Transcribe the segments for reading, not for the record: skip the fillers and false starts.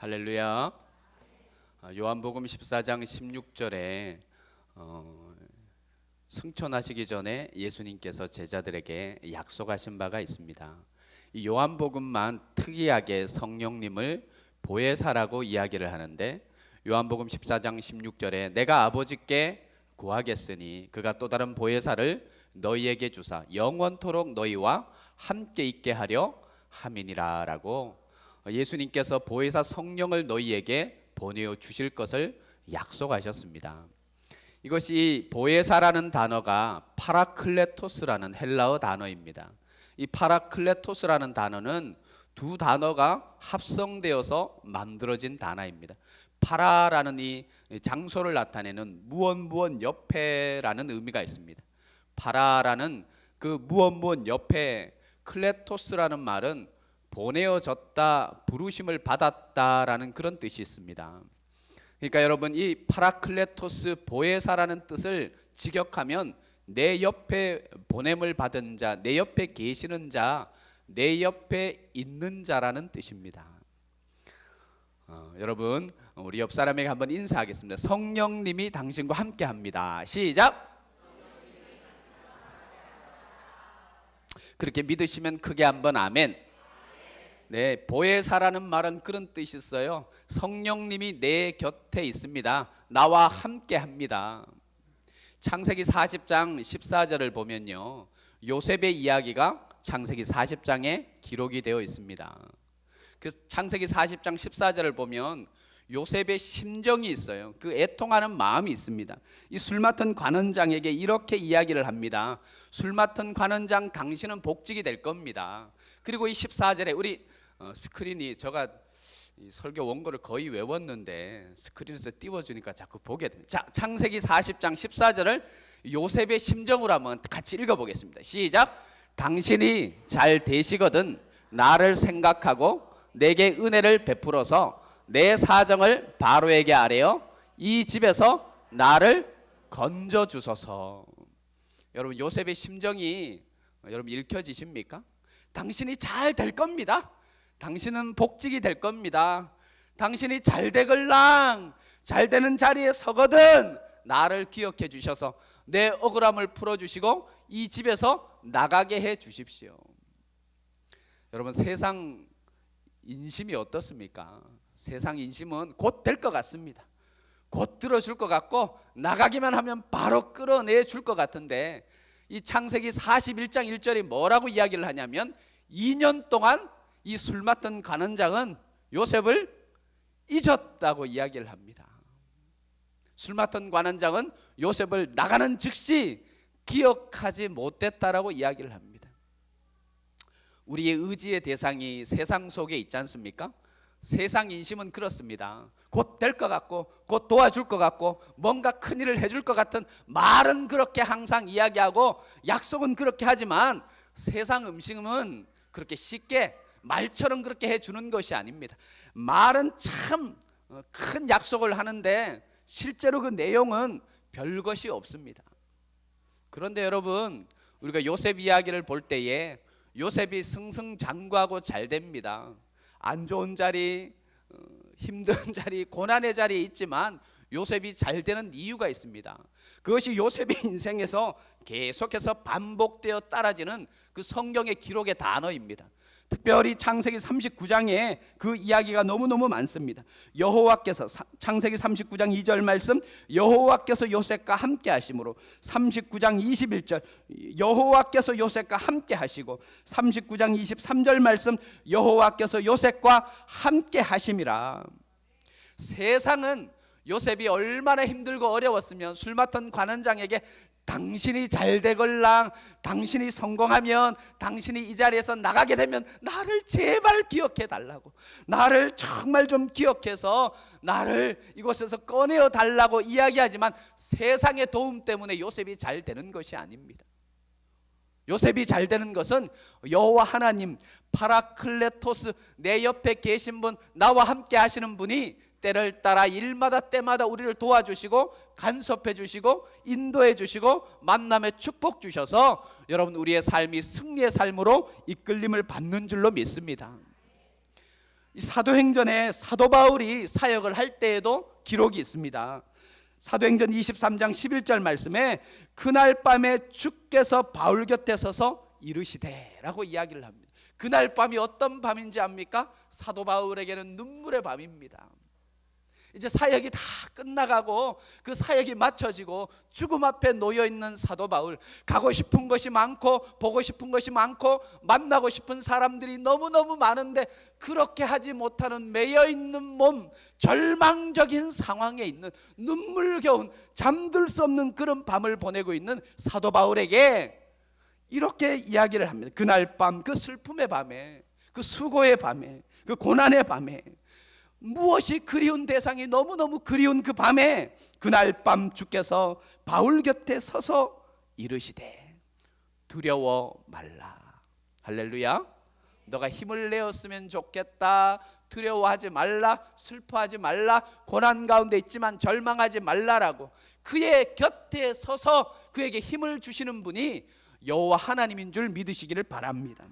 할렐루야. 요한복음 14장 16절에 승천하시기 전에 예수님께서 제자들에게 약속하신 바가 있습니다. 이 요한복음만 특이하게 성령님을 보혜사라고 이야기를 하는데, 요한복음 14장 16절에 내가 아버지께 구하겠으니 그가 또 다른 보혜사를 너희에게 주사 영원토록 너희와 함께 있게 하려 함이니라 라고 예수님께서 보혜사 성령을 너희에게 보내어 주실 것을 약속하셨습니다. 이것이 보혜사라는 단어가 파라클레토스라는 헬라어 단어입니다. 이 파라클레토스라는 단어는 두 단어가 합성되어서 만들어진 단어입니다. 파라라는 이 장소를 나타내는 무언 옆에라는 의미가 있습니다. 파라라는 그 무언 옆에, 클레토스라는 말은 보내어졌다, 부르심을 받았다라는 그런 뜻이 있습니다. 그러니까 여러분, 이 파라클레토스, 보혜사라는 뜻을 직역하면 내 옆에 보냄을 받은 자, 내 옆에 계시는 자, 내 옆에 있는 자라는 뜻입니다. 여러분, 우리 옆 사람에게 한번 인사하겠습니다. 성령님이 당신과 함께 합니다. 시작. 그렇게 믿으시면 크게 한번 아멘. 네, 보혜사라는 말은 그런 뜻이 있어요. 성령님이 내 곁에 있습니다. 나와 함께 합니다. 창세기 40장 14절을 보면요, 요셉의 이야기가 창세기 40장에 기록이 되어 있습니다. 그 창세기 40장 14절을 보면 요셉의 심정이 있어요. 그 애통하는 마음이 있습니다. 이 술 맡은 관원장에게 이렇게 이야기를 합니다. 술 맡은 관원장, 당신은 복직이 될 겁니다. 그리고 이 14절에 우리 스크린이, 제가 설교 원고를 거의 외웠는데 스크린에서 띄워주니까 자꾸 보게 됩니다. 자, 창세기 40장 14절을 요셉의 심정으로 한번 같이 읽어보겠습니다. 시작. 당신이 잘 되시거든 나를 생각하고 내게 은혜를 베풀어서 내 사정을 바로에게 아뢰어 이 집에서 나를 건져주소서. 여러분, 요셉의 심정이 여러분 읽혀지십니까? 당신이 잘 될 겁니다. 당신은 복직이 될 겁니다. 당신이 잘 되걸랑 잘 되는 자리에 서거든 나를 기억해 주셔서 내 억울함을 풀어주시고 이 집에서 나가게 해 주십시오. 여러분, 세상 인심이 어떻습니까? 세상 인심은 곧 될 것 같습니다. 곧 들어줄 것 같고 나가기만 하면 바로 끌어내 줄 것 같은데, 이 창세기 41장 1절이 뭐라고 이야기를 하냐면 2년 동안 이 술 맡은 관원장은 요셉을 잊었다고 이야기를 합니다. 술 맡은 관원장은 요셉을 나가는 즉시 기억하지 못했다라고 이야기를 합니다. 우리의 의지의 대상이 세상 속에 있지 않습니까? 세상 인심은 그렇습니다. 곧 될 것 같고 곧 도와줄 것 같고 뭔가 큰일을 해줄 것 같은 말은 그렇게 항상 이야기하고 약속은 그렇게 하지만 세상 음식은 그렇게 쉽게 말처럼 그렇게 해주는 것이 아닙니다. 말은 참 큰 약속을 하는데 실제로 그 내용은 별것이 없습니다. 그런데 여러분, 우리가 요셉 이야기를 볼 때에 요셉이 승승장구하고 잘 됩니다. 안 좋은 자리, 힘든 자리, 고난의 자리에 있지만 요셉이 잘 되는 이유가 있습니다. 그것이 요셉의 인생에서 계속해서 반복되어 따라지는 그 성경의 기록의 단어입니다. 특별히 창세기 39장에 그 이야기가 너무너무 많습니다. 여호와께서, 창세기 39장 2절 말씀, 여호와께서 요셉과 함께 하심으로, 39장 21절 여호와께서 요셉과 함께 하시고, 39장 23절 말씀, 여호와께서 요셉과 함께 하심이라. 세상은 요셉이 얼마나 힘들고 어려웠으면 술 맡은 관원장에게 당신이 잘 되걸랑, 당신이 성공하면, 당신이 이 자리에서 나가게 되면 나를 제발 기억해 달라고, 나를 정말 좀 기억해서 나를 이곳에서 꺼내어 달라고 이야기하지만 세상의 도움 때문에 요셉이 잘 되는 것이 아닙니다. 요셉이 잘 되는 것은 여호와 하나님, 파라클레토스, 내 옆에 계신 분, 나와 함께 하시는 분이 때를 따라 일마다 때마다 우리를 도와주시고 간섭해 주시고 인도해 주시고 만남의 축복 주셔서 여러분, 우리의 삶이 승리의 삶으로 이끌림을 받는 줄로 믿습니다. 이 사도행전에 사도 바울이 사역을 할 때에도 기록이 있습니다. 사도행전 23장 11절 말씀에 그날 밤에 주께서 바울 곁에 서서 이르시되 라고 이야기를 합니다. 그날 밤이 어떤 밤인지 압니까? 사도 바울에게는 눈물의 밤입니다. 이제 사역이 다 끝나가고 그 사역이 마쳐지고 죽음 앞에 놓여있는 사도 바울, 가고 싶은 것이 많고 보고 싶은 것이 많고 만나고 싶은 사람들이 너무너무 많은데 그렇게 하지 못하는 매여있는 몸, 절망적인 상황에 있는 눈물겨운 잠들 수 없는 그런 밤을 보내고 있는 사도 바울에게 이렇게 이야기를 합니다. 그날 밤, 그 슬픔의 밤에, 그 수고의 밤에, 그 고난의 밤에, 무엇이 그리운 대상이 너무너무 그리운 그 밤에 그날 밤 주께서 바울 곁에 서서 이르시되 두려워 말라. 할렐루야. 너가 힘을 내었으면 좋겠다. 두려워하지 말라. 슬퍼하지 말라. 고난 가운데 있지만 절망하지 말라라고 그의 곁에 서서 그에게 힘을 주시는 분이 여호와 하나님인 줄 믿으시기를 바랍니다.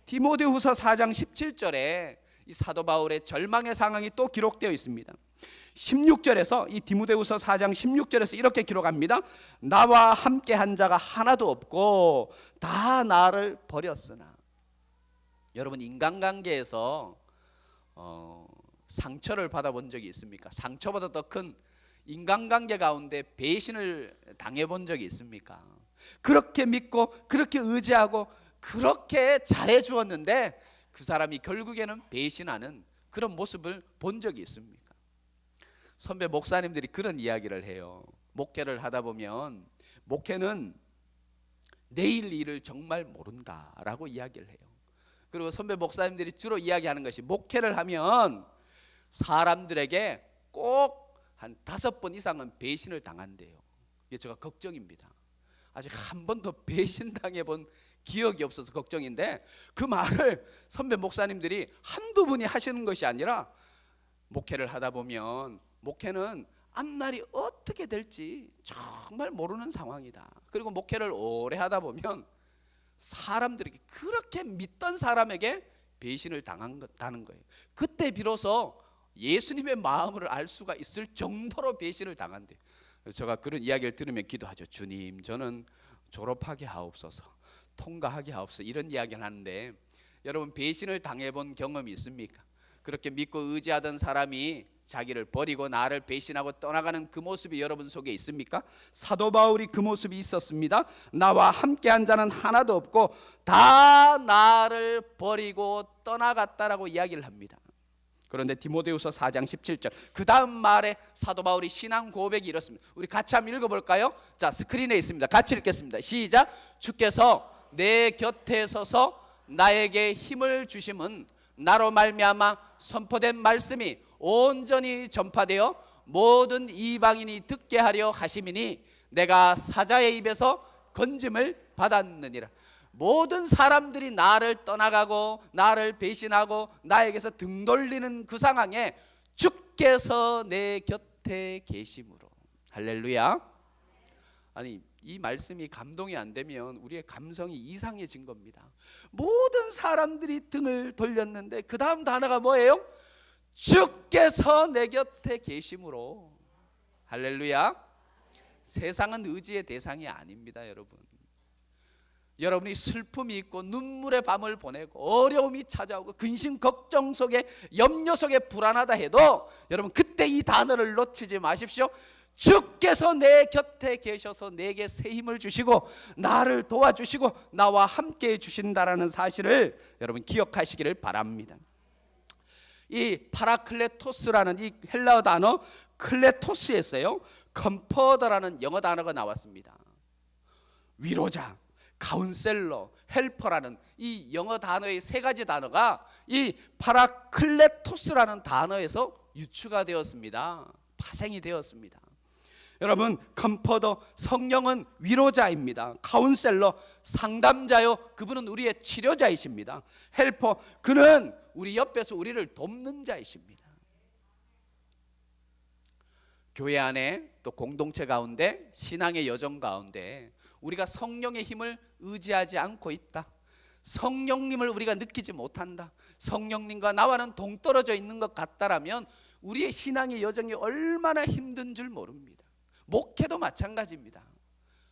디모데후서 4장 17절에 이 사도 바울의 절망의 상황이 또 기록되어 있습니다. 16절에서 이 디모데후서 4장 16절에서 이렇게 기록합니다. 나와 함께 한 자가 하나도 없고 다 나를 버렸으나. 여러분 인간관계에서 상처를 받아본 적이 있습니까? 상처보다 더 큰 인간관계 가운데 배신을 당해본 적이 있습니까? 그렇게 믿고 그렇게 의지하고 그렇게 잘해 주었는데 그 사람이 결국에는 배신하는 그런 모습을 본 적이 있습니까? 선배 목사님들이 그런 이야기를 해요. 목회를 하다 보면 목회는 내일 일을 정말 모른다라고 이야기를 해요. 그리고 선배 목사님들이 주로 이야기하는 것이 목회를 하면 사람들에게 꼭 한 5번 이상은 배신을 당한대요. 이게 제가 걱정입니다. 아직 한 번도 배신당해 본 기억이 없어서 걱정인데 그 말을 선배 목사님들이 한두 분이 하시는 것이 아니라 목회를 하다 보면 목회는 앞날이 어떻게 될지 정말 모르는 상황이다. 그리고 목회를 오래 하다 보면 사람들에게 그렇게 믿던 사람에게 배신을 당한다는 거예요. 그때 비로소 예수님의 마음을 알 수가 있을 정도로 배신을 당한대요. 제가 그런 이야기를 들으면 기도하죠. 주님, 저는 졸업하게 하옵소서, 통과하게 하옵소서, 이런 이야기를 하는데 여러분 배신을 당해본 경험이 있습니까? 그렇게 믿고 의지하던 사람이 자기를 버리고 나를 배신하고 떠나가는 그 모습이 여러분 속에 있습니까? 사도 바울이 그 모습이 있었습니다. 나와 함께한 자는 하나도 없고 다 나를 버리고 떠나갔다라고 이야기를 합니다. 그런데 디모데후서 4장 17절 그 다음 말에 사도 바울이 신앙 고백이 이렇습니다. 우리 같이 한번 읽어볼까요? 자, 스크린에 있습니다. 같이 읽겠습니다. 시작. 주께서 내 곁에 서서 나에게 힘을 주심은 나로 말미암아 선포된 말씀이 온전히 전파되어 모든 이방인이 듣게 하려 하심이니 내가 사자의 입에서 건짐을 받았느니라. 모든 사람들이 나를 떠나가고 나를 배신하고 나에게서 등 돌리는 그 상황에 주께서 내 곁에 계심으로. 할렐루야. 아니 이 말씀이 감동이 안 되면 우리의 감성이 이상해진 겁니다. 모든 사람들이 등을 돌렸는데 그 다음 단어가 뭐예요? 주께서 내 곁에 계심으로. 할렐루야. 세상은 의지의 대상이 아닙니다. 여러분이 슬픔이 있고 눈물의 밤을 보내고 어려움이 찾아오고 근심 걱정 속에 염려 속에 불안하다 해도 여러분 그때 이 단어를 놓치지 마십시오. 주께서 내 곁에 계셔서 내게 새 힘을 주시고 나를 도와주시고 나와 함께 해주신다라는 사실을 여러분 기억하시기를 바랍니다. 이 파라클레토스라는 이 헬라어 단어 클레토스에서요 컴포더라는 영어 단어가 나왔습니다. 위로자, 카운셀러, 헬퍼라는 이 영어 단어의 세 가지 단어가 이 파라클레토스라는 단어에서 유추가 되었습니다. 파생이 되었습니다. 여러분 컴포더 성령은 위로자입니다. 카운셀러 상담자요, 그분은 우리의 치료자이십니다. 헬퍼 그는 우리 옆에서 우리를 돕는 자이십니다. 교회 안에 또 공동체 가운데 신앙의 여정 가운데 우리가 성령의 힘을 의지하지 않고 있다, 성령님을 우리가 느끼지 못한다, 성령님과 나와는 동떨어져 있는 것 같다라면 우리의 신앙의 여정이 얼마나 힘든 줄 모릅니다. 목회도 마찬가지입니다.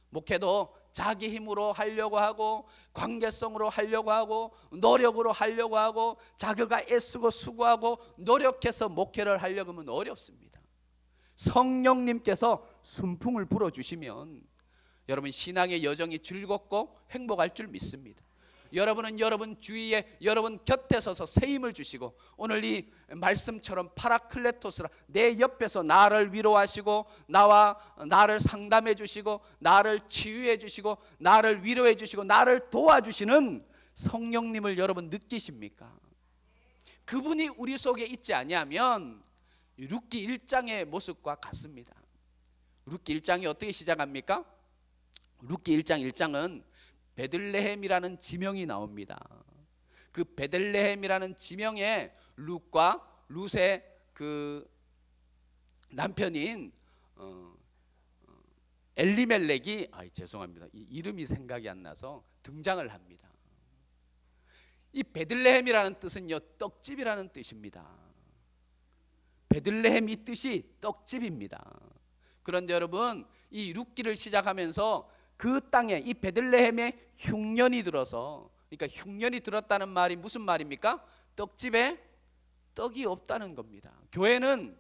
목회도 자기 힘으로 하려고 하고, 관계성으로 하려고 하고, 노력으로 하려고 하고, 자기가 애쓰고 수고하고 노력해서 목회를 하려고 하면 어렵습니다. 성령님께서 순풍을 불어주시면 여러분 신앙의 여정이 즐겁고 행복할 줄 믿습니다. 여러분은 여러분 주위에, 여러분 곁에 서서 새 힘을 주시고, 오늘 이 말씀처럼 파라클레토스라, 내 옆에서 나를 위로하시고 나를 상담해 주시고 나를 치유해 주시고 나를 위로해 주시고 나를 도와주시는 성령님을 여러분 느끼십니까? 그분이 우리 속에 있지 아니하면 룻기 1장의 모습과 같습니다. 룻기 1장이 어떻게 시작합니까? 룻기 1장 1장은 베들레헴이라는 지명이 나옵니다. 그 베들레헴이라는 지명에 룻과 룻의 그 남편인 엘리멜렉이, 죄송합니다, 이 이름이 생각이 안 나서 등장을 합니다. 이 베들레헴이라는 뜻은요, 떡집이라는 뜻입니다. 베들레헴 이 뜻이 떡집입니다. 그런데 여러분, 이 룻기를 시작하면서 그 땅에, 이 베들레헴에 흉년이 들어서, 그러니까 흉년이 들었다는 말이 무슨 말입니까? 떡집에 떡이 없다는 겁니다. 교회는,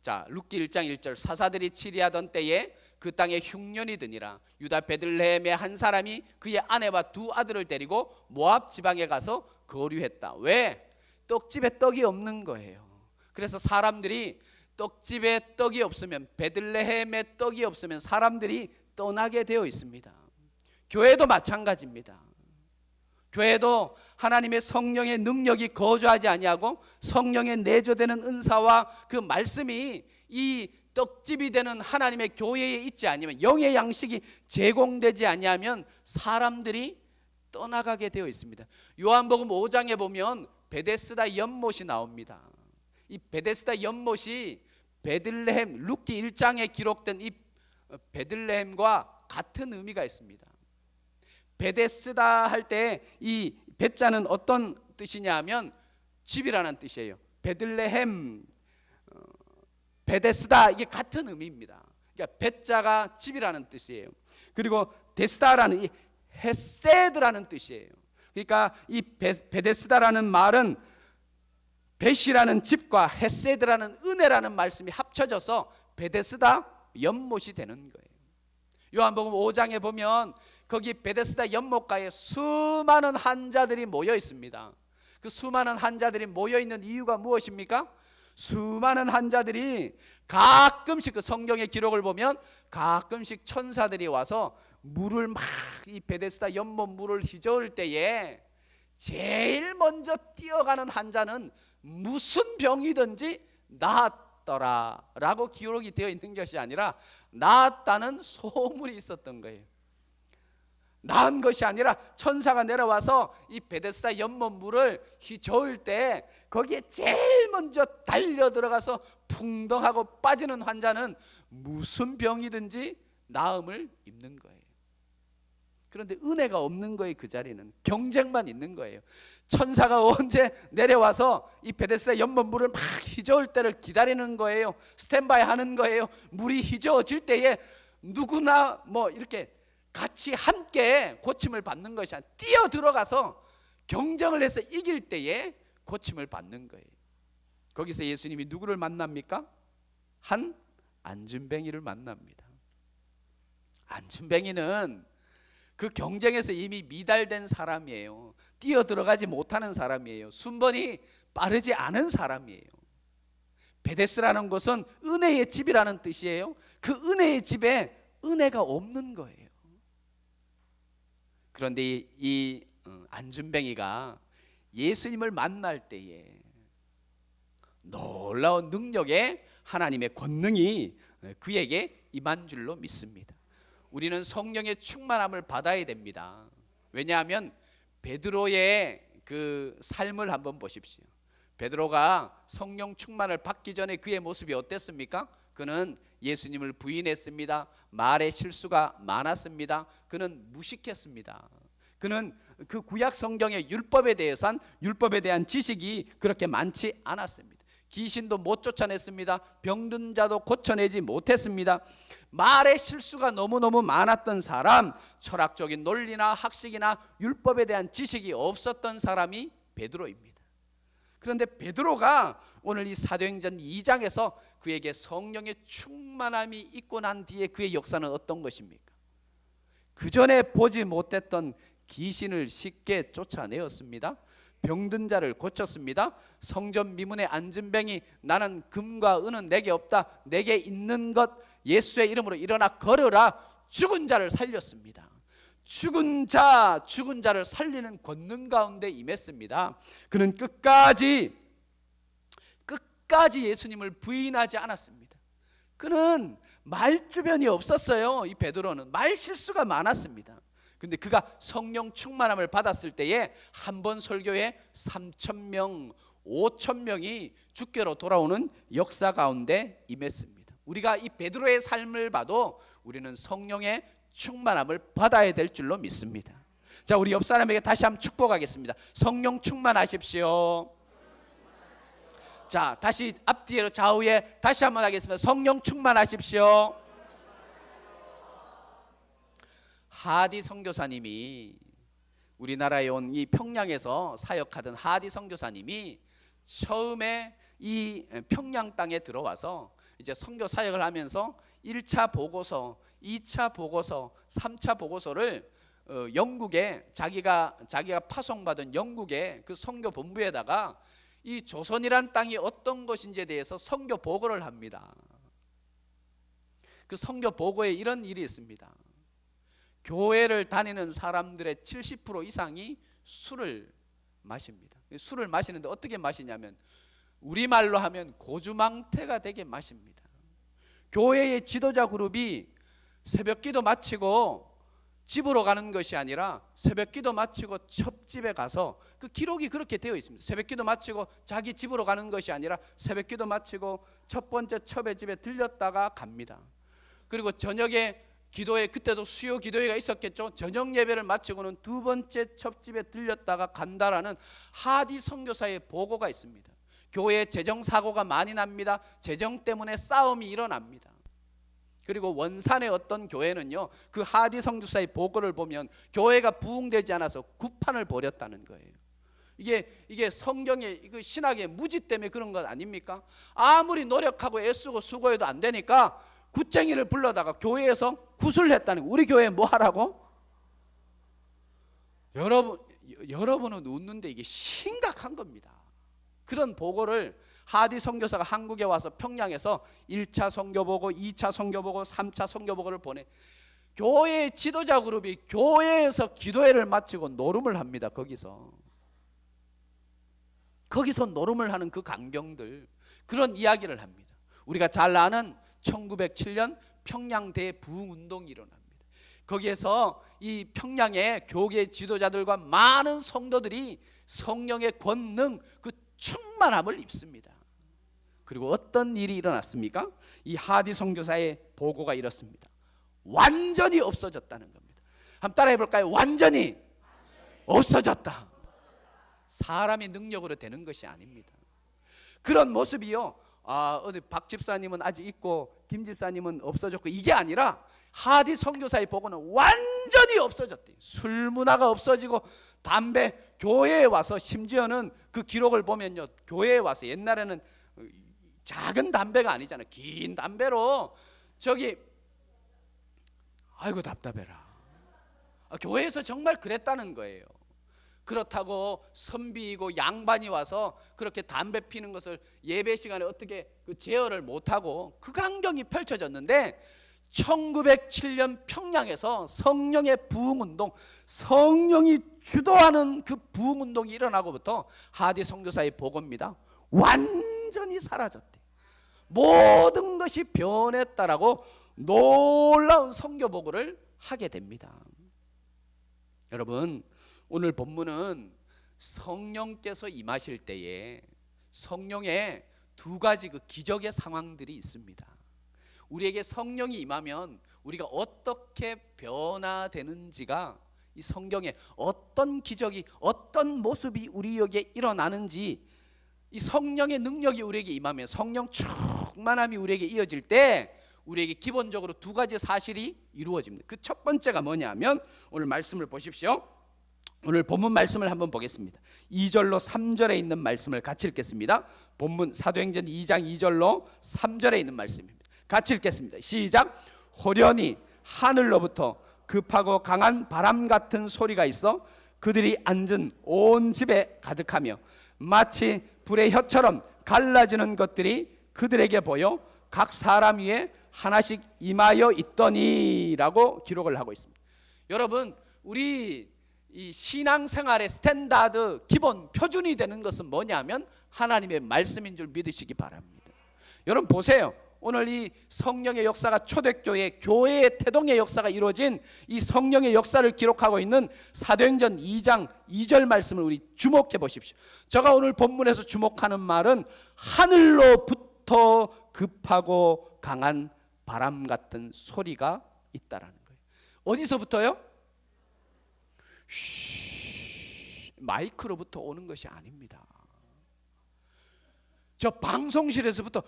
자, 룻기 1장 1절, 사사들이 치리하던 때에 그 땅에 흉년이 드니라. 유다 베들레헴의 한 사람이 그의 아내와 두 아들을 데리고 모압 지방에 가서 거류했다. 왜? 떡집에 떡이 없는 거예요. 그래서 사람들이, 떡집에 떡이 없으면, 베들레헴에 떡이 없으면 사람들이 떠나게 되어 있습니다. 교회도 마찬가지입니다. 교회도 하나님의 성령의 능력이 거주하지 아니하고 성령의 내조되는 은사와 그 말씀이 이 떡집이 되는 하나님의 교회에 있지 아니면, 영의 양식이 제공되지 아니하면 사람들이 떠나가게 되어 있습니다. 요한복음 5장에 보면 베데스다 연못이 나옵니다. 이 베데스다 연못이 베들레헴, 룻기 1장에 기록된 이 베들레헴과 같은 의미가 있습니다. 베데스다 할 때 이 베자는 어떤 뜻이냐 하면 집이라는 뜻이에요. 베들레헴, 베데스다, 이게 같은 의미입니다. 그러니까 베자가 집이라는 뜻이에요. 그리고 데스다라는 이 헤세드라는 뜻이에요. 그러니까 이 베데스다라는 말은 벳이라는 집과 헤세드라는 은혜라는 말씀이 합쳐져서 베데스다 연못이 되는 거예요. 요한복음 5장에 보면 거기 베데스다 연못가에 수많은 환자들이 모여 있습니다. 그 수많은 환자들이 모여 있는 이유가 무엇입니까? 수많은 환자들이 가끔씩, 그 성경의 기록을 보면 가끔씩 천사들이 와서 물을 막, 이 베데스다 연못 물을 휘저을 때에 제일 먼저 뛰어가는 환자는 무슨 병이든지 나았더라라고 기록이 되어 있는 것이 아니라 나았다는 소문이 있었던 거예요. 나은 것이 아니라 천사가 내려와서 이 베데스다 연못 물을 휘저을 때 거기에 제일 먼저 달려 들어가서 풍덩하고 빠지는 환자는 무슨 병이든지 나음을 입는 거예요. 그런데 은혜가 없는 거예요. 그 자리는 경쟁만 있는 거예요. 천사가 언제 내려와서 이 베데스다 연못 물을 막 휘저을 때를 기다리는 거예요. 스탠바이 하는 거예요. 물이 휘저어질 때에 누구나 뭐 이렇게 같이 함께 고침을 받는 것이 아니라 뛰어 들어가서 경쟁을 해서 이길 때에 고침을 받는 거예요. 거기서 예수님이 누구를 만납니까? 한 안준뱅이를 만납니다. 안준뱅이는 그 경쟁에서 이미 미달된 사람이에요. 뛰어 들어가지 못하는 사람이에요. 순번이 빠르지 않은 사람이에요. 베데스라는 것은 은혜의 집이라는 뜻이에요. 그 은혜의 집에 은혜가 없는 거예요. 그런데 이 안준뱅이가 예수님을 만날 때에 놀라운 능력의 하나님의 권능이 그에게 임한 줄로 믿습니다. 우리는 성령의 충만함을 받아야 됩니다. 왜냐하면 베드로의 그 삶을 한번 보십시오. 베드로가 성령 충만을 받기 전에 그의 모습이 어땠습니까? 그는 예수님을 부인했습니다. 말에 실수가 많았습니다. 그는 무식했습니다. 그는 그 구약 성경의 율법에 대해서는 율법에 대한 지식이 그렇게 많지 않았습니다. 귀신도 못 쫓아냈습니다. 병든 자도 고쳐내지 못했습니다. 말의 실수가 너무너무 많았던 사람, 철학적인 논리나 학식이나 율법에 대한 지식이 없었던 사람이 베드로입니다. 그런데 베드로가 오늘 이 사도행전 2장에서 그에게 성령의 충만함이 있고 난 뒤에 그의 역사는 어떤 것입니까? 그 전에 보지 못했던 귀신을 쉽게 쫓아내었습니다. 병든 자를 고쳤습니다. 성전 미문에 앉은 뱅이 나는 금과 은은 내게 없다. 내게 있는 것 예수의 이름으로 일어나 걸으라. 죽은 자를 살렸습니다. 죽은 자를 살리는 권능 가운데 임했습니다. 그는 끝까지 예수님을 부인하지 않았습니다. 그는 말주변이 없었어요. 이 베드로는 말 실수가 많았습니다. 근데 그가 성령 충만함을 받았을 때에 한 번 설교에 3,000명, 5,000명이 주께로 돌아오는 역사 가운데 임했습니다. 우리가 이 베드로의 삶을 봐도 우리는 성령의 충만함을 받아야 될 줄로 믿습니다. 자, 우리 옆 사람에게 다시 한번 축복하겠습니다. 성령 충만하십시오. 자, 다시 앞뒤로 좌우에 다시 한번 하겠습니다. 성령 충만하십시오. 하디 선교사님이 우리나라에 온 이 평양에서 사역하던 하디 선교사님이 처음에 이 평양 땅에 들어와서 이제 선교 사역을 하면서 1차 보고서, 2차 보고서, 3차 보고서를 영국에 자기가 파송받은 영국의 그 선교 본부에다가 이 조선이란 땅이 어떤 것인지에 대해서 선교 보고를 합니다. 그 선교 보고에 이런 일이 있습니다. 교회를 다니는 사람들의 70% 이상이 술을 마십니다. 술을 마시는데 어떻게 마시냐면 우리말로 하면 고주망태가 되게 마십니다. 교회의 지도자 그룹이 새벽기도 마치고 집으로 가는 것이 아니라 새벽기도 마치고 첩집에 가서, 그 기록이 그렇게 되어 있습니다. 새벽기도 마치고 자기 집으로 가는 것이 아니라 새벽기도 마치고 첫 번째 첩의 집에 들렸다가 갑니다. 그리고 저녁에 기도회, 그때도 수요 기도회가 있었겠죠. 저녁 예배를 마치고는 두 번째 첩집에 들렸다가 간다라는 하디 선교사의 보고가 있습니다. 교회에 재정 사고가 많이 납니다. 재정 때문에 싸움이 일어납니다. 그리고 원산의 어떤 교회는요, 그 하디 선교사의 보고를 보면 교회가 부흥되지 않아서 구판을 벌였다는 거예요. 이게 성경의 신학의 무지 때문에 그런 것 아닙니까? 아무리 노력하고 애쓰고 수고해도 안 되니까 굿쟁이를 불러다가 교회에서 굿을 했다는 거예요. 우리 교회 뭐 하라고? 여러분은 웃는데 이게 심각한 겁니다. 그런 보고를 하디 선교사가 한국에 와서 평양에서 1차 선교보고, 2차 선교보고, 3차 선교보고를 보내. 교회의 지도자 그룹이 교회에서 기도회를 마치고 노름을 합니다. 거기서 노름을 하는 그 광경들, 그런 이야기를 합니다. 우리가 잘 아는 1907년 평양 대부흥운동이 일어납니다. 거기에서 이 평양의 교계 지도자들과 많은 성도들이 성령의 권능, 그 충만함을 입습니다. 그리고 어떤 일이 일어났습니까? 이 하디 선교사의 보고가 이렇습니다. 완전히 없어졌다는 겁니다. 한번 따라해 볼까요? 완전히 없어졌다. 사람의 능력으로 되는 것이 아닙니다. 그런 모습이요, 어디 박 집사님은 아직 있고 김 집사님은 없어졌고, 이게 아니라 하디 선교사의 보고는 완전히 없어졌대요. 술 문화가 없어지고 담배, 교회에 와서, 심지어는 그 기록을 보면요, 교회에 와서 옛날에는 작은 담배가 아니잖아요. 긴 담배로 아이고 답답해라. 교회에서 정말 그랬다는 거예요. 그렇다고 선비이고 양반이 와서 그렇게 담배 피는 것을 예배 시간에 어떻게 제어를 못하고 그 광경이 펼쳐졌는데, 1907년 평양에서 성령의 부흥운동, 성령이 주도하는 그 부흥운동이 일어나고부터 하디 선교사의 보고입니다. 완전히 사라졌대. 모든 것이 변했다라고 놀라운 선교 보고를 하게 됩니다. 여러분, 오늘 본문은 성령께서 임하실 때에 성령의 두 가지 그 기적의 상황들이 있습니다. 우리에게 성령이 임하면 우리가 어떻게 변화되는지가 이 성경에 어떤 기적이, 어떤 모습이 우리에게 일어나는지, 이 성령의 능력이 우리에게 임하면, 성령 충만함이 우리에게 이어질 때 우리에게 기본적으로 두 가지 사실이 이루어집니다. 그 첫 번째가 뭐냐면, 오늘 말씀을 보십시오. 오늘 본문 말씀을 한번 보겠습니다. 2절로 3절에 있는 말씀을 같이 읽겠습니다. 본문 사도행전 2장 2절로 3절에 있는 말씀입니다. 같이 읽겠습니다. 시작. 호련히 하늘로부터 급하고 강한 바람 같은 소리가 있어 그들이 앉은 온 집에 가득하며 마치 불의 혀처럼 갈라지는 것들이 그들에게 보여 각 사람 위에 하나씩 임하여 있더니라고 기록을 하고 있습니다. 여러분, 우리 이 신앙생활의 스탠다드 기본 표준이 되는 것은 뭐냐면 하나님의 말씀인 줄 믿으시기 바랍니다. 여러분 보세요. 오늘 이 성령의 역사가 초대교회, 교회의 태동의 역사가 이루어진 이 성령의 역사를 기록하고 있는 사도행전 2장 2절 말씀을 우리 주목해 보십시오. 제가 오늘 본문에서 주목하는 말은 하늘로부터 급하고 강한 바람 같은 소리가 있다라는 거예요. 어디서부터요? 마이크로부터 오는 것이 아닙니다. 저 방송실에서부터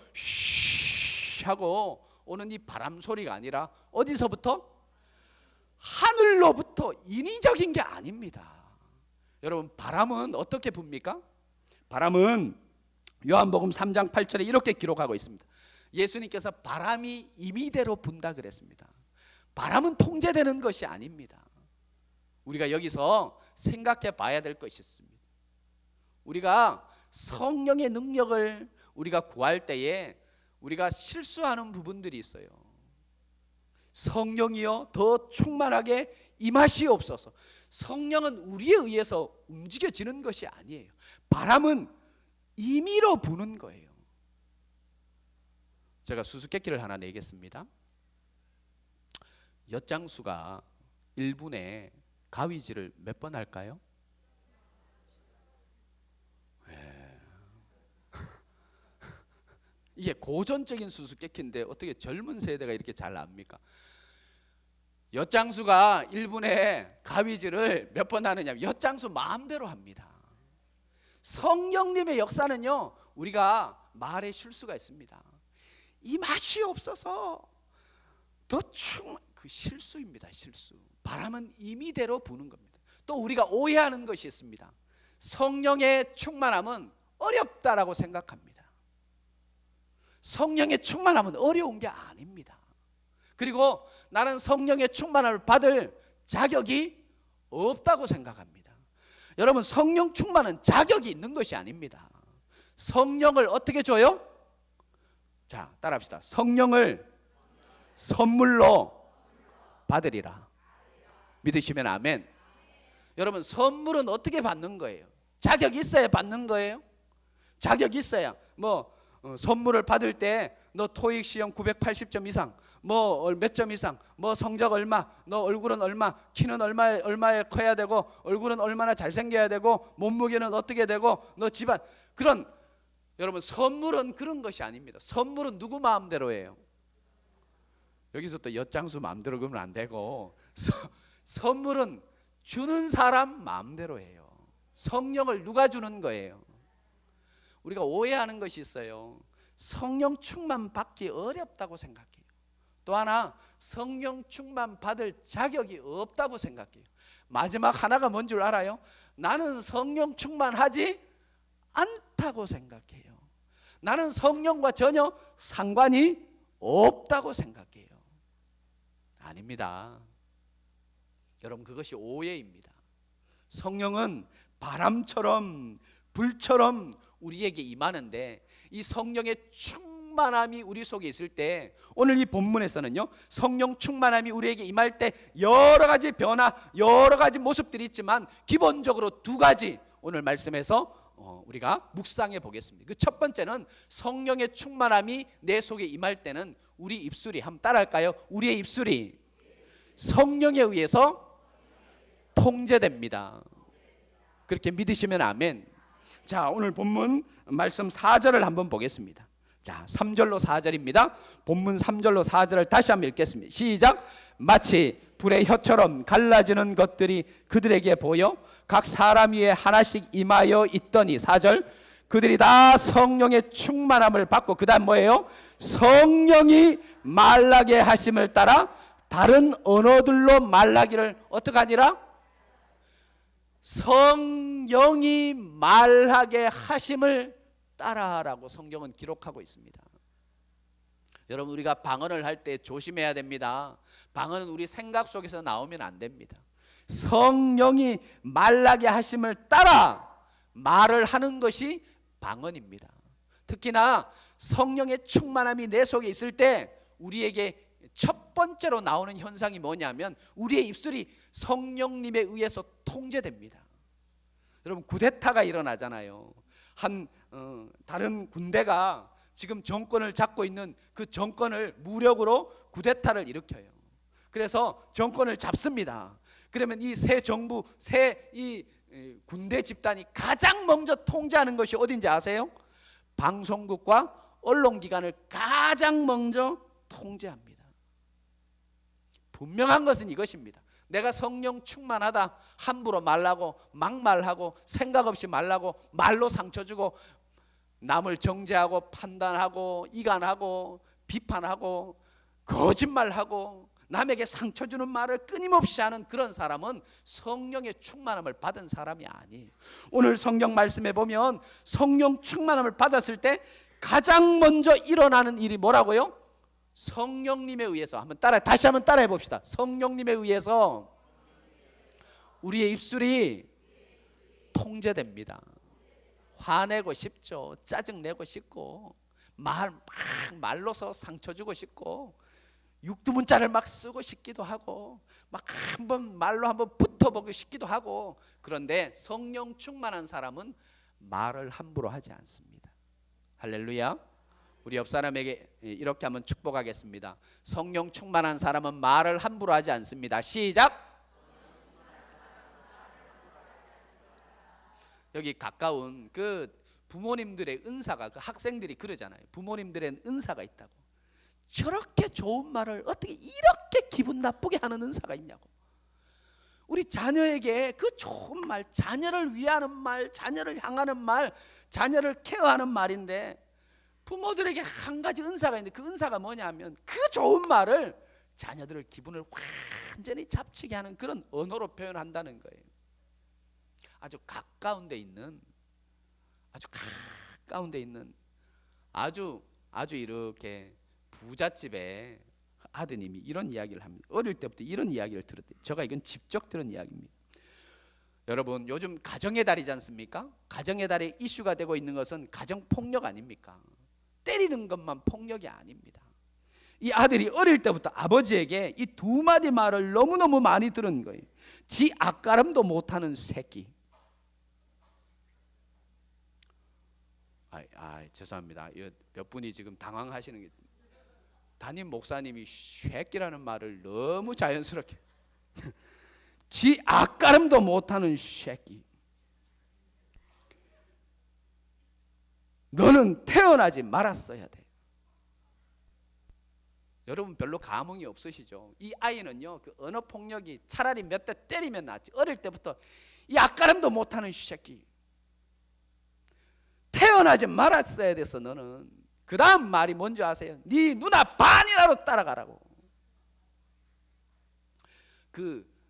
하고 오는 이 바람 소리가 아니라 어디서부터? 하늘로부터, 인위적인 게 아닙니다. 여러분, 바람은 어떻게 붑니까? 바람은 요한복음 3장 8절에 이렇게 기록하고 있습니다. 예수님께서 바람이 임의대로 분다 그랬습니다. 바람은 통제되는 것이 아닙니다. 우리가 여기서 생각해 봐야 될 것이 있습니다. 우리가 성령의 능력을 우리가 구할 때에 우리가 실수하는 부분들이 있어요. 성령이여 더 충만하게 임하시옵소서. 성령은 우리에 의해서 움직여지는 것이 아니에요. 바람은 임의로 부는 거예요. 제가 수수께끼를 하나 내겠습니다. 엿장수가 1분에 가위질을 몇 번 할까요? 이게 고전적인 수수께끼인데 어떻게 젊은 세대가 이렇게 잘 압니까? 엿장수가 1분에 가위질을 몇 번 하느냐? 엿장수 마음대로 합니다. 성령님의 역사는요, 우리가 말에 실수가 있습니다. 이 맛이 없어서 더 그 실수입니다. 실수. 바람은 임의대로 부는 겁니다. 또 우리가 오해하는 것이 있습니다. 성령의 충만함은 어렵다라고 생각합니다. 성령의 충만함은 어려운 게 아닙니다. 그리고 나는 성령의 충만함을 받을 자격이 없다고 생각합니다. 여러분, 성령 충만은 자격이 있는 것이 아닙니다. 성령을 어떻게 줘요? 자, 따라합시다. 성령을 선물로 받으리라. 믿으시면 아멘. 여러분, 선물은 어떻게 받는 거예요? 자격이 있어야 받는 거예요? 자격이 있어야. 선물을 받을 때 너 토익 시험 980점 이상, 몇 점 이상, 성적 얼마, 너 얼굴은 얼마, 키는 얼마에 커야 되고, 얼굴은 얼마나 잘생겨야 되고, 몸무게는 어떻게 되고, 너 집안, 그런, 여러분, 선물은 그런 것이 아닙니다. 선물은 누구 마음대로예요? 여기서 또 엿장수 마음대로 그러면 안 되고, 선물은 주는 사람 마음대로예요. 성령을 누가 주는 거예요? 우리가 오해하는 것이 있어요. 성령 충만 받기 어렵다고 생각해요. 또 하나, 성령 충만 받을 자격이 없다고 생각해요. 마지막 하나가 뭔 줄 알아요? 나는 성령 충만하지 않다고 생각해요. 나는 성령과 전혀 상관이 없다고 생각해요. 아닙니다. 여러분, 그것이 오해입니다. 성령은 바람처럼 불처럼 우리에게 임하는데, 이 성령의 충만함이 우리 속에 있을 때, 오늘 이 본문에서는요, 성령 충만함이 우리에게 임할 때 여러 가지 변화, 여러 가지 모습들이 있지만 기본적으로 두 가지 오늘 말씀에서 우리가 묵상해 보겠습니다. 그 첫 번째는 성령의 충만함이 내 속에 임할 때는 우리 입술이, 한번 따라할까요? 우리의 입술이 성령에 의해서 통제됩니다. 그렇게 믿으시면 아멘. 자, 오늘 본문 말씀 4절을 한번 보겠습니다. 자, 3절로 4절입니다. 본문 3절로 4절을 다시 한번 읽겠습니다. 시작. 마치 불의 혀처럼 갈라지는 것들이 그들에게 보여 각 사람 위에 하나씩 임하여 있더니 4절 그들이 다 성령의 충만함을 받고 그 다음 뭐예요? 성령이 말하게 하심을 따라 다른 언어들로 말하기를 어떻게 하니라? 성령이 말하게 하심을 따라라고 성경은 기록하고 있습니다. 여러분 우리가 방언을 할 때 조심해야 됩니다. 방언은 우리 생각 속에서 나오면 안 됩니다. 성령이 말하게 하심을 따라 말을 하는 것이 방언입니다. 특히나 성령의 충만함이 내 속에 있을 때 우리에게 첫 번째로 나오는 현상이 뭐냐면 우리의 입술이 성령님에 의해서 통제됩니다. 여러분 쿠데타가 일어나잖아요. 다른 군대가 지금 정권을 잡고 있는 그 정권을 무력으로 쿠데타를 일으켜요. 그래서 정권을 잡습니다. 그러면 이 새 정부, 이 군대 집단이 가장 먼저 통제하는 것이 어딘지 아세요? 방송국과 언론기관을 가장 먼저 통제합니다. 분명한 것은 이것입니다. 내가 성령 충만하다 함부로 말하고 막말하고 생각 없이 말하고 말로 상처 주고 남을 정죄하고 판단하고 이간하고 비판하고 거짓말하고 남에게 상처 주는 말을 끊임없이 하는 그런 사람은 성령의 충만함을 받은 사람이 아니에요. 오늘 성경 말씀에 보면 성령 충만함을 받았을 때 가장 먼저 일어나는 일이 뭐라고요? 성령님에 의해서 다시 한번 따라해 봅시다. 성령님에 의해서 우리의 입술이 통제됩니다. 화내고 싶죠. 짜증내고 싶고 말로서 상처 주고 싶고 육두문자를 막 쓰고 싶기도 하고 막 말로 한번 붙어보고 싶기도 하고 그런데 성령 충만한 사람은 말을 함부로 하지 않습니다. 할렐루야. 우리 옆 사람에게 이렇게 한번 축복하겠습니다. 성령 충만한 사람은 말을 함부로 하지 않습니다. 시작. 여기 가까운 그 부모님들의 은사가 그 학생들이 그러잖아요. 부모님들의 은사가 있다고. 저렇게 좋은 말을 어떻게 이렇게 기분 나쁘게 하는 은사가 있냐고. 우리 자녀에게 그 좋은 말, 자녀를 위하는 말, 자녀를 향하는 말, 자녀를 케어하는 말인데 부모들에게 한 가지 은사가 있는데 그 은사가 뭐냐면 그 좋은 말을 자녀들의 기분을 완전히 잡치게 하는 그런 언어로 표현한다는 거예요. 아주 가까운 데 있는 아주 이렇게 부잣집의 아드님이 이런 이야기를 합니다. 어릴 때부터 이런 이야기를 들었대요. 제가 이건 직접 들은 이야기입니다. 여러분 요즘 가정의 달이지 않습니까? 가정의 달에 이슈가 되고 있는 것은 가정폭력 아닙니까? 때리는 것만 폭력이 아닙니다. 이 아들이 어릴 때부터 아버지에게 이 두 마디 말을 너무너무 많이 들은 거예요. 지 앞가름도 못하는 새끼. 죄송합니다. 몇 분이 지금 당황하시는 게 담임 목사님이 새끼라는 말을 너무 자연스럽게 지 앞가름도 못하는 새끼. 너는 태어나지 말았어야 돼. 여러분 별로 감흥이 없으시죠? 이 아이는요 그 언어 폭력이 차라리 몇 대 때리면 낫지. 어릴 때부터 이 앞가름도 못하는 새끼. 태어나지 말았어야 돼서 너는. 그 다음 말이 뭔지 아세요? 네 누나 반이라도 따라가라고.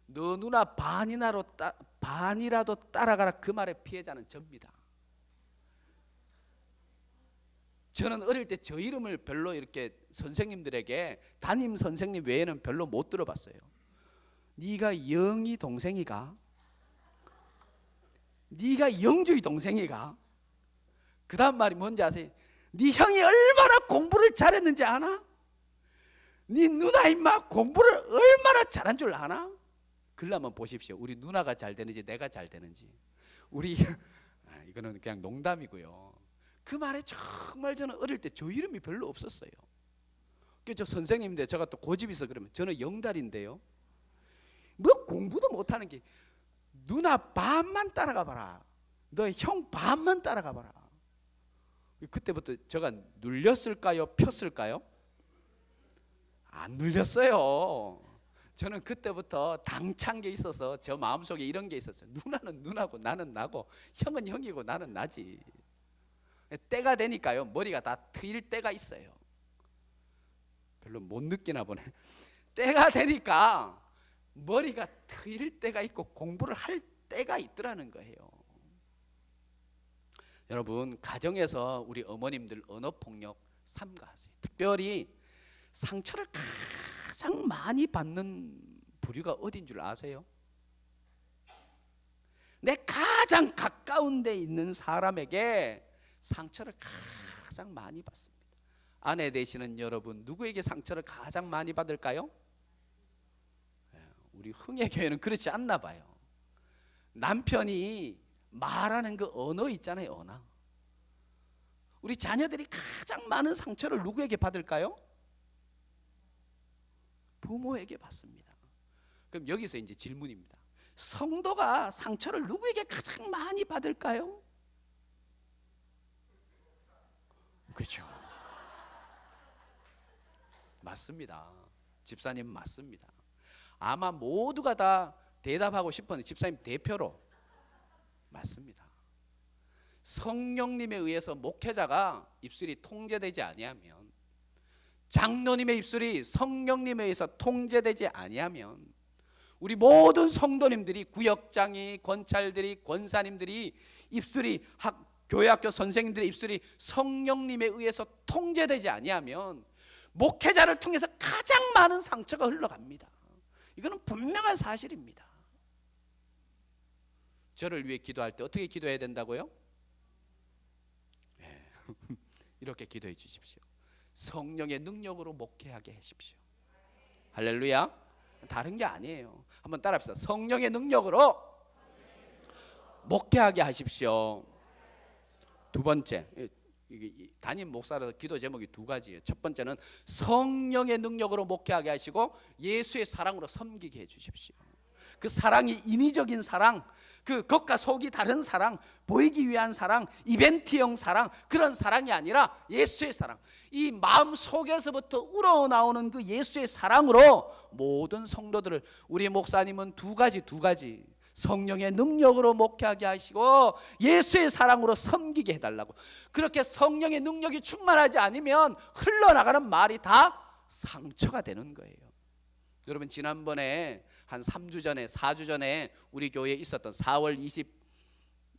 너 누나 반이라도 따라가라 그 말의 피해자는 접니다. 저는 어릴 때 저 이름을 별로 이렇게 선생님들에게 담임 선생님 외에는 별로 못 들어봤어요. 네가 영희 동생이가? 네가 영주의 동생이가? 그 다음 말이 뭔지 아세요? 네 형이 얼마나 공부를 잘했는지 아나? 네 누나 임마 공부를 얼마나 잘한 줄 아나? 그러면 보십시오. 우리 누나가 잘 되는지 내가 잘 되는지. 이거는 그냥 농담이고요. 그 말에 정말 저는 어릴 때 저 이름이 별로 없었어요. 저 선생님인데 제가 또 고집이 있어. 그러면 저는 영달인데요. 뭐 공부도 못하는 게 누나 반만 따라가 봐라. 너 형 반만 따라가 봐라. 그때부터 제가 눌렸을까요? 폈을까요? 안 눌렸어요. 저는 그때부터 당찬 게 있어서 저 마음속에 이런 게 있었어요. 누나는 누나고 나는 나고 형은 형이고 나는 나지. 때가 되니까요 머리가 다 트일 때가 있어요. 별로 못 느끼나 보네. 때가 되니까 머리가 트일 때가 있고 공부를 할 때가 있더라는 거예요. 여러분, 가정에서 우리 어머님들 언어폭력 삼가하세요. 특별히 상처를 가장 많이 받는 부류가 어딘 줄 아세요? 내 가장 가까운 데 있는 사람에게 상처를 가장 많이 받습니다. 아내 되시는 여러분, 누구에게 상처를 가장 많이 받을까요? 우리 흥해교회는 그렇지 않나 봐요. 남편이 말하는 그 언어 있잖아요, 언어. 우리 자녀들이 가장 많은 상처를 누구에게 받을까요? 부모에게 받습니다. 그럼 여기서 이제 질문입니다. 성도가 상처를 누구에게 가장 많이 받을까요? 그렇죠. 맞습니다. 집사님 맞습니다. 아마 모두가 다 대답하고 싶었는데 집사님 대표로 맞습니다. 성령님에 의해서 목회자가 입술이 통제되지 아니하면, 장로님의 입술이 성령님에 의해서 통제되지 아니하면, 우리 모든 성도님들이, 구역장이, 권찰들이, 권사님들이 입술이, 교회학교 선생님들의 입술이 성령님에 의해서 통제되지 아니하면 목회자를 통해서 가장 많은 상처가 흘러갑니다. 이거는 분명한 사실입니다. 저를 위해 기도할 때 어떻게 기도해야 된다고요? 이렇게 기도해 주십시오. 성령의 능력으로 목회하게 하십시오. 할렐루야. 다른 게 아니에요. 한번 따라합시다. 성령의 능력으로 목회하게 하십시오. 두 번째, 담임 목사라서 기도 제목이 두 가지예요. 첫 번째는 성령의 능력으로 목회하게 하시고 예수의 사랑으로 섬기게 해주십시오. 그 사랑이 인위적인 사랑, 그 겉과 속이 다른 사랑, 보이기 위한 사랑, 이벤트형 사랑, 그런 사랑이 아니라 예수의 사랑, 이 마음 속에서부터 우러나오는 그 예수의 사랑으로 모든 성도들을, 우리 목사님은 두 가지 성령의 능력으로 목회하게 하시고 예수의 사랑으로 섬기게 해달라고. 그렇게 성령의 능력이 충만하지 않으면 흘러나가는 말이 다 상처가 되는 거예요. 여러분, 지난번에 한 3주 전에 4주 전에 우리 교회에 있었던 4월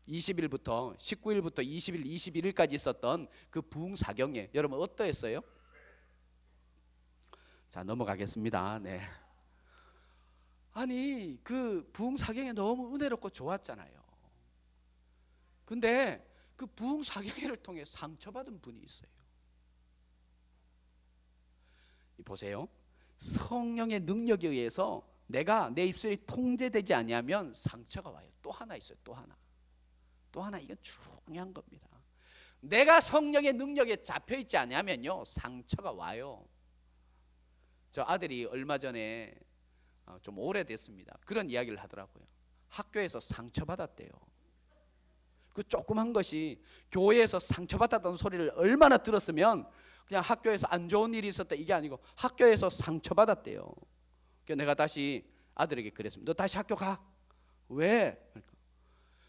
20일부터 19일부터 20일 21일까지 있었던 그 부흥사경회, 여러분 어떠했어요? 자, 넘어가겠습니다. 네. 아니, 그 부흥사경회 너무 은혜롭고 좋았잖아요. 근데 그 부흥사경회를 통해 상처받은 분이 있어요. 보세요. 성령의 능력에 의해서 내 입술이 통제되지 아니하면 상처가 와요. 또 하나 있어요. 또 하나 이건 중요한 겁니다. 내가 성령의 능력에 잡혀있지 아니하면요 상처가 와요. 저 아들이 얼마 전에 좀 오래됐습니다. 그런 이야기를 하더라고요. 학교에서 상처받았대요. 그 조그만 것이 교회에서 상처받았다는 소리를 얼마나 들었으면 그냥 학교에서 안 좋은 일이 있었다 이게 아니고 학교에서 상처받았대요. 그래서 내가 다시 아들에게 그랬습니다. 너 다시 학교 가. 왜? 그러니까,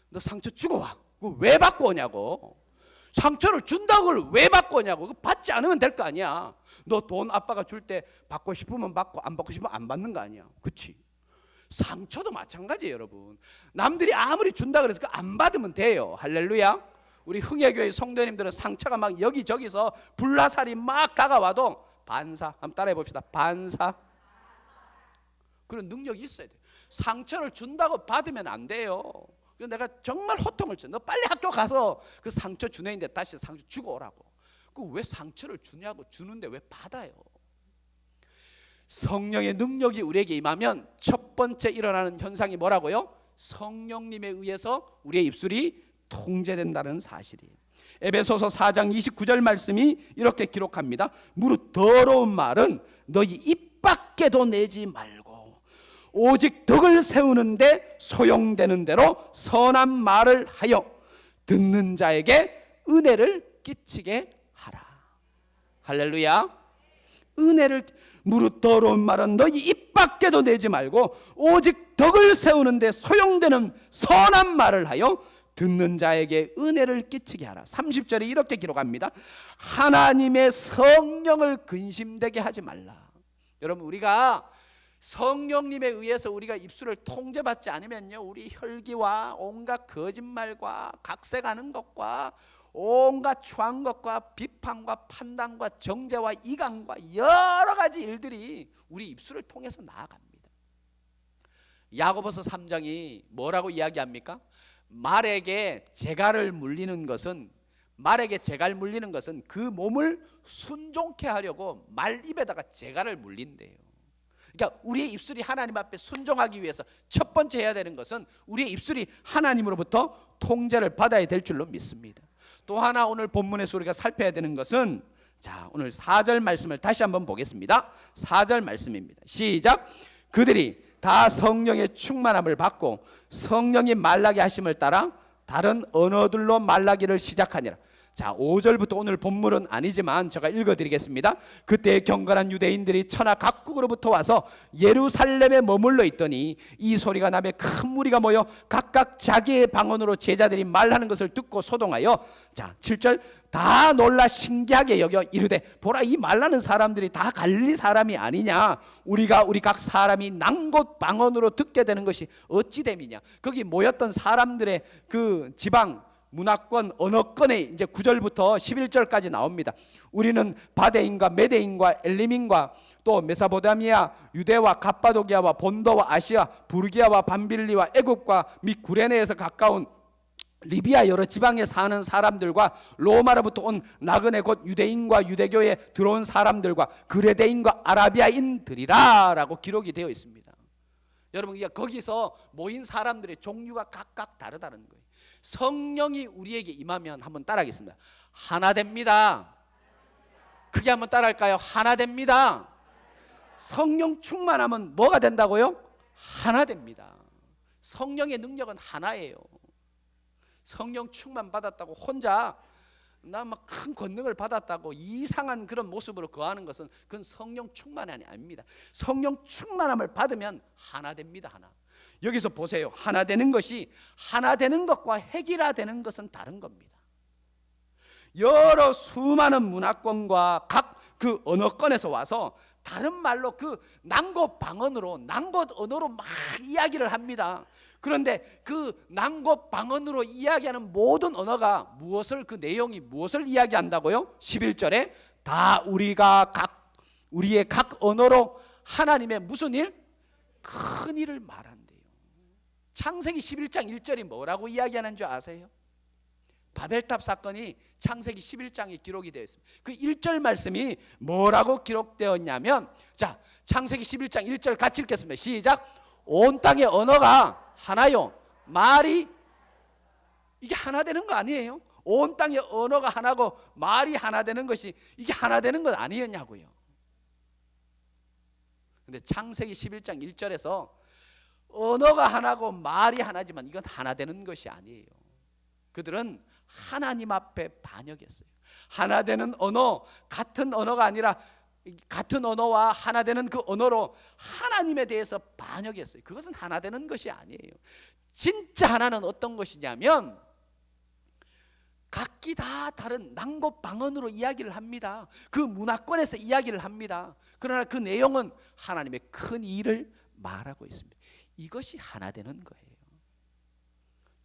너 상처 주고 와. 왜 받고 오냐고. 상처를 준다고 그걸 왜 받고 오냐고. 그거 받지 않으면 될 거 아니야. 너 돈 아빠가 줄 때 받고 싶으면 받고 안 받고 싶으면 안 받는 거 아니야. 그렇지? 상처도 마찬가지예요, 여러분. 남들이 아무리 준다 그래서 안 받으면 돼요. 할렐루야. 우리 흥해교회 성도님들은 상처가 막 여기저기서 불나살이 막 다가와도 반사, 한번 따라해 봅시다. 반사. 그런 능력이 있어야 돼요. 상처를 준다고 받으면 안 돼요. 내가 정말 호통을 쳐. 너 빨리 학교 가서 그 상처 준 애인데 다시 상처 주고 오라고. 그 왜 상처를 주냐고. 주는데 왜 받아요? 성령의 능력이 우리에게 임하면 첫 번째 일어나는 현상이 뭐라고요? 성령님에 의해서 우리의 입술이 통제된다는 사실이에요. 에베소서 4장 29절 말씀이 이렇게 기록합니다. 무릇 더러운 말은 너희 입 밖에도 내지 말고 오직 덕을 세우는데 소용되는 대로 선한 말을 하여 듣는 자에게 은혜를 끼치게 하라. 할렐루야. 은혜를, 무릇 더러운 말은 너희 입 피밖에도 내지 말고 오직 덕을 세우는데 소용되는 선한 말을 하여 듣는 자에게 은혜를 끼치게 하라. 30절에 이렇게 기록합니다. 하나님의 성령을 근심되게 하지 말라. 여러분, 우리가 성령님에 의해서 우리가 입술을 통제받지 않으면요, 우리 혈기와 온갖 거짓말과 각색하는 것과 온갖 추한 것과 비판과 판단과 정죄와 이간과 여러 가지 일들이 우리 입술을 통해서 나아갑니다. 야고보서 3장이 뭐라고 이야기합니까? 말에게 재갈을 물리는 것은 그 몸을 순종케 하려고 말 입에다가 재갈을 물린대요. 그러니까 우리의 입술이 하나님 앞에 순종하기 위해서 첫 번째 해야 되는 것은 우리의 입술이 하나님으로부터 통제를 받아야 될 줄로 믿습니다. 또 하나 오늘 본문에서 우리가 살펴야 되는 것은, 자, 오늘 4절 말씀을 다시 한번 보겠습니다. 4절 말씀입니다. 시작. 그들이 다 성령의 충만함을 받고 성령이 말라게 하심을 따라 다른 언어들로 말라기를 시작하니라. 자, 5절부터 오늘 본문은 아니지만 제가 읽어드리겠습니다. 그때 경건한 유대인들이 천하 각국으로부터 와서 예루살렘에 머물러 있더니 이 소리가 나며 큰 무리가 모여 각각 자기의 방언으로 제자들이 말하는 것을 듣고 소동하여, 자, 7절, 다 놀라 신기하게 여겨 이르되 보라, 이 말하는 사람들이 다 갈릴리 사람이 아니냐? 우리 각 사람이 난곳 방언으로 듣게 되는 것이 어찌 됨이냐? 거기 모였던 사람들의 그 지방 문화권, 언어권에 이제 9절부터 11절까지 나옵니다. 우리는 바데인과 메데인과 엘림인과 또 메사포다미아, 유대와 갑바도기아와 본도와 아시아, 부르기아와 밤빌리와 애굽과 및 구레네에서 가까운 리비아 여러 지방에 사는 사람들과 로마로부터 온 나그네 곧 유대인과 유대교에 들어온 사람들과 그레데인과 아라비아인들이라 라고 기록이 되어 있습니다. 여러분, 거기서 모인 사람들의 종류가 각각 다르다는 거예요. 성령이 우리에게 임하면 한번 따라하겠습니다. 하나 됩니다. 크게 한번 따라할까요? 하나 됩니다. 성령 충만하면 뭐가 된다고요? 하나 됩니다. 성령의 능력은 하나예요. 성령 충만 받았다고 혼자 나 막 큰 권능을 받았다고 이상한 그런 모습으로 거하는 것은 그건 성령 충만이 아닙니다. 성령 충만함을 받으면 하나 됩니다. 하나. 여기서 보세요. 하나 되는 것이, 하나 되는 것과 핵이라되는 것은 다른 겁니다. 여러 수많은 문화권과 각 그 언어권에서 와서 다른 말로 그 난곳 방언으로, 난곳 언어로 막 이야기를 합니다. 그런데 그 난곳 방언으로 이야기하는 모든 언어가 그 내용이 무엇을 이야기한다고요? 11절에 다 우리의 각 언어로 하나님의 무슨 일? 큰 일을 말한대요. 창세기 11장 1절이 뭐라고 이야기하는 줄 아세요? 바벨탑 사건이 창세기 11장에 기록이 되어 있습니다. 그 1절 말씀이 뭐라고 기록되었냐면, 자, 창세기 11장 1절 같이 읽겠습니다. 시작. 온 땅의 언어가 하나요, 말이, 이게 하나 되는 거 아니에요? 온 땅의 언어가 하나고 말이 하나 되는 것이 이게 하나 되는 것 아니었냐고요. 근데 창세기 11장 1절에서 언어가 하나고 말이 하나지만 이건 하나 되는 것이 아니에요. 그들은 하나님 앞에 반역했어요. 하나 되는 언어, 같은 언어가 아니라 같은 언어와 하나 되는 그 언어로 하나님에 대해서 반역했어요. 그것은 하나 되는 것이 아니에요. 진짜 하나는 어떤 것이냐면 각기 다 다른 난곳 방언으로 이야기를 합니다. 그 문화권에서 이야기를 합니다. 그러나 그 내용은 하나님의 큰 일을 말하고 있습니다. 이것이 하나 되는 거예요.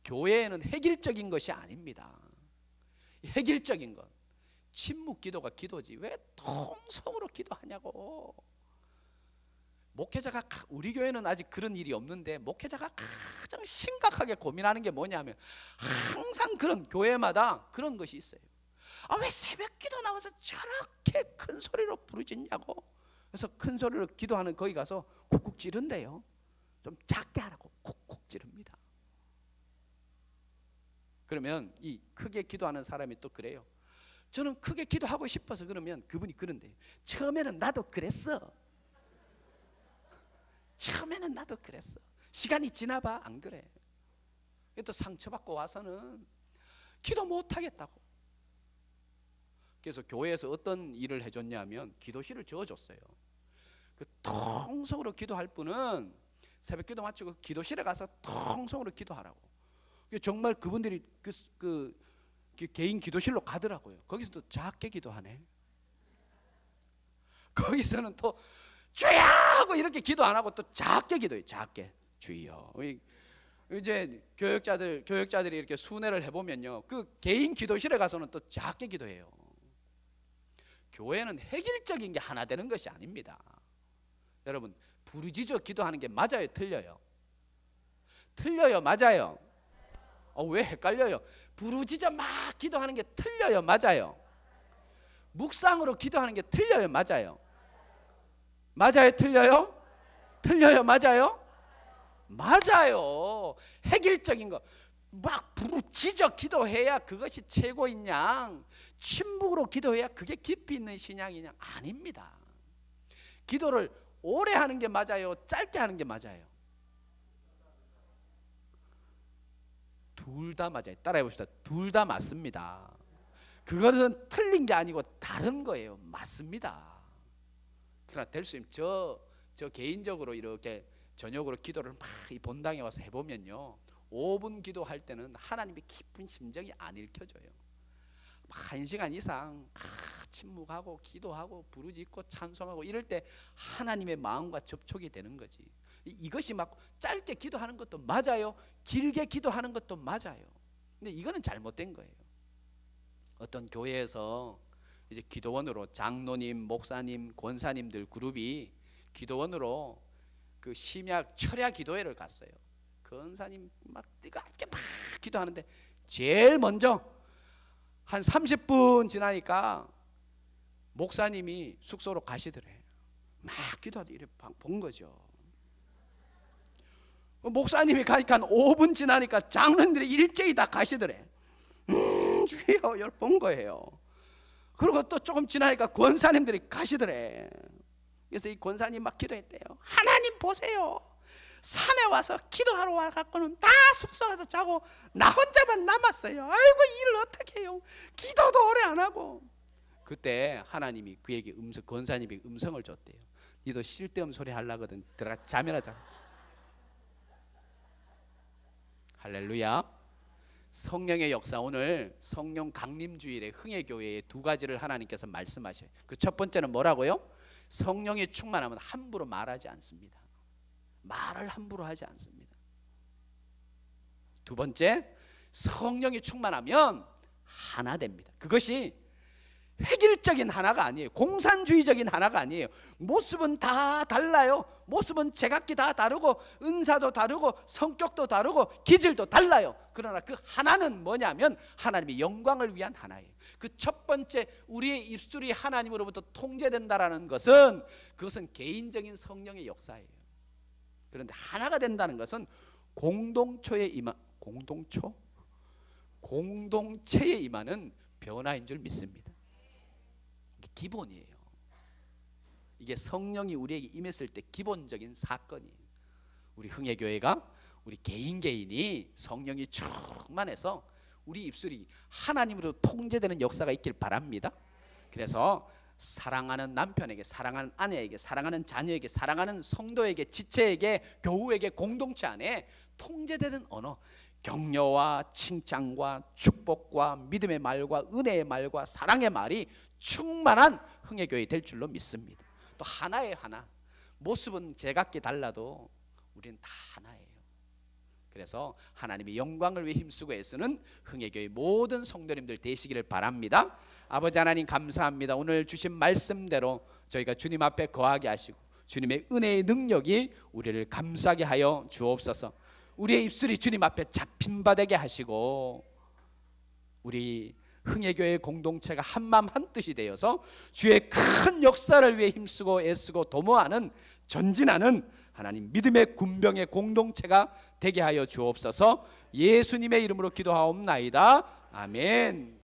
교회에는 획일적인 것이 아닙니다. 획일적인 것, 침묵 기도가 기도지 왜 통성으로 기도하냐고. 목회자가, 우리 교회는 아직 그런 일이 없는데 목회자가 가장 심각하게 고민하는 게 뭐냐면 항상 그런 교회마다 그런 것이 있어요. 아, 왜 새벽 기도 나와서 저렇게 큰 소리로 부르짖냐고. 그래서 큰 소리로 기도하는 거기 가서 쿡쿡 찌른대요. 좀 작게 하라고 쿡쿡 찌릅니다. 그러면 이 크게 기도하는 사람이 또 그래요. 저는 크게 기도하고 싶어서. 그러면 그분이 그런데 처음에는 나도 그랬어. 처음에는 나도 그랬어. 시간이 지나봐 안 그래. 또 상처받고 와서는 기도 못하겠다고. 그래서 교회에서 어떤 일을 해줬냐면 기도실을 지어줬어요. 그 통성으로 기도할 분은 새벽 기도 마치고 기도실에 가서 통성으로 기도하라고. 정말 그분들이 그 개인 기도실로 가더라고요. 거기서 또 작게 기도하네. 거기서는 또 주여 하고 이렇게 기도 안 하고 또 작게 기도해. 작게 주여. 이제 교역자들이 이렇게 순회를 해보면요, 그 개인 기도실에 가서는 또 작게 기도해요. 교회는 획일적인 게 하나 되는 것이 아닙니다. 여러분, 부르짖어 기도하는 게 맞아요, 틀려요? 틀려요, 맞아요? 왜 헷갈려요? 부르짖어 막 기도하는 게 틀려요, 맞아요? 묵상으로 기도하는 게 틀려요, 맞아요? 맞아요, 틀려요? 틀려요, 맞아요? 맞아요. 획일적인 거 막 부르짖어 기도해야 그것이 최고인 양, 침묵으로 기도해야 그게 깊이 있는 신앙인 양 아닙니다. 기도를 오래 하는 게 맞아요, 짧게 하는 게 맞아요? 둘 다 맞아요. 따라해 봅시다. 둘 다 맞습니다. 그것은 틀린 게 아니고 다른 거예요. 맞습니다. 그러나 델수님, 저 개인적으로 이렇게 저녁으로 기도를 막 이 본당에 와서 해보면요, 5분 기도할 때는 하나님의 깊은 심정이 안 읽혀져요. 1시간 이상 침묵하고 기도하고 부르짖고 찬송하고 이럴 때 하나님의 마음과 접촉이 되는 거지. 이것이 막 짧게 기도하는 것도 맞아요, 길게 기도하는 것도 맞아요. 근데 이거는 잘못된 거예요. 어떤 교회에서 이제 기도원으로 장로님, 목사님, 권사님들 그룹이 기도원으로 그 심야 철야 기도회를 갔어요. 권사님 막 뜨겁게 막 기도하는데 제일 먼저 한 30분 지나니까 목사님이 숙소로 가시더래. 막 기도하다 이렇게 본 거죠. 목사님이 가니까 한 5분 지나니까 장로님들이 일제히 다 가시더래. 주여, 이걸 본 거예요. 그리고 또 조금 지나니까 권사님들이 가시더래. 그래서 이 권사님 막 기도했대요. 하나님 보세요, 산에 와서 기도하러 와갖고는 다 숙소 가서 자고 나 혼자만 남았어요. 아이고, 일을 어떻게 해요? 기도도 오래 안 하고. 그때 하나님이 그에게 권사님이 음성을 줬대요. 니도 쓸데없는 소리 하려거든 들어가 잠이나 자. 할렐루야. 성령의 역사, 오늘 성령 강림주일에 흥해교회에 두 가지를 하나님께서 말씀하셔요. 그 첫 번째는 뭐라고요? 성령이 충만하면 함부로 말하지 않습니다. 말을 함부로 하지 않습니다. 두 번째, 성령이 충만하면 하나 됩니다. 그것이 획일적인 하나가 아니에요. 공산주의적인 하나가 아니에요. 모습은 다 달라요. 모습은 제각기 다 다르고 은사도 다르고 성격도 다르고 기질도 달라요. 그러나 그 하나는 뭐냐면 하나님의 영광을 위한 하나예요. 그 첫 번째, 우리의 입술이 하나님으로부터 통제된다라는 것은 그것은 개인적인 성령의 역사예요. 그런데 하나가 된다는 것은 공동체에 임하는 변화인 줄 믿습니다. 이게 기본이에요. 이게 성령이 우리에게 임했을 때 기본적인 사건이에요. 우리 흥해교회가, 우리 개인이 성령이 충만해서 우리 입술이 하나님으로 통제되는 역사가 있길 바랍니다. 그래서 사랑하는 남편에게, 사랑하는 아내에게, 사랑하는 자녀에게, 사랑하는 성도에게, 지체에게, 교우에게, 공동체 안에 통제되는 언어, 격려와 칭찬과 축복과 믿음의 말과 은혜의 말과 사랑의 말이 충만한 흥해교회 될 줄로 믿습니다. 또 하나예요, 하나. 모습은 제각기 달라도 우리는 다 하나예요. 그래서 하나님의 영광을 위해 힘쓰고 애쓰는 흥해교회 모든 성도님들 되시기를 바랍니다. 아버지 하나님, 감사합니다. 오늘 주신 말씀대로 저희가 주님 앞에 거하게 하시고 주님의 은혜의 능력이 우리를 감싸게 하여 주옵소서. 우리의 입술이 주님 앞에 잡힌 바 되게 하시고 우리 흥해교회 공동체가 한마음 한뜻이 되어서 주의 큰 역사를 위해 힘쓰고 애쓰고 도모하는, 전진하는 하나님 믿음의 군병의 공동체가 되게 하여 주옵소서. 예수님의 이름으로 기도하옵나이다. 아멘.